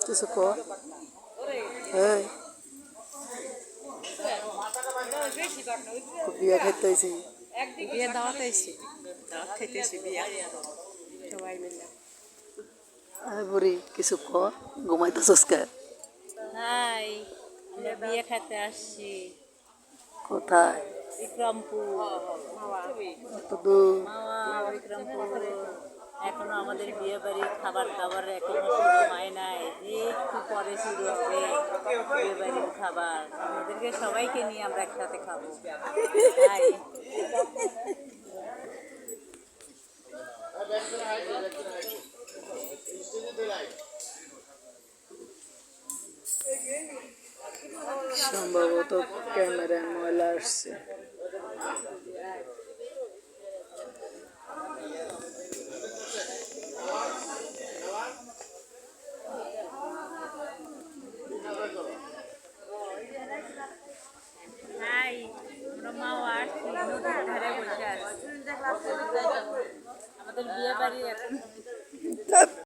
কিছু কো এই বিয়া খাইতে আইছি বিয়ে দাওয়াত আইছি দাওয়াত খাইতেছি বিয়া সবাই মিলে বুড়ি কিছু ক ঘুমাইতেছস কে হাই আমরা বিয়ে খেতে আসছি কোথায় বিক্রমপুর এত দূর মামা বিক্রমপুর এখনো আমাদের বিয়ে বাড়ির খাবার দাবার এখনো শুরু হয় নাই একটু পরে শুরু হবে বিয়ে বাড়ির খাবার আমাদেরকে সবাইকে নিয়ে আমরা একসাথে খাবো তাই সম্ভবত ক্যামেরায় ময়লা আসছে হাই আমরা মাও আসছি নদীর ধারে বসে আছি আমাদের বিয়ে বাড়ি এখন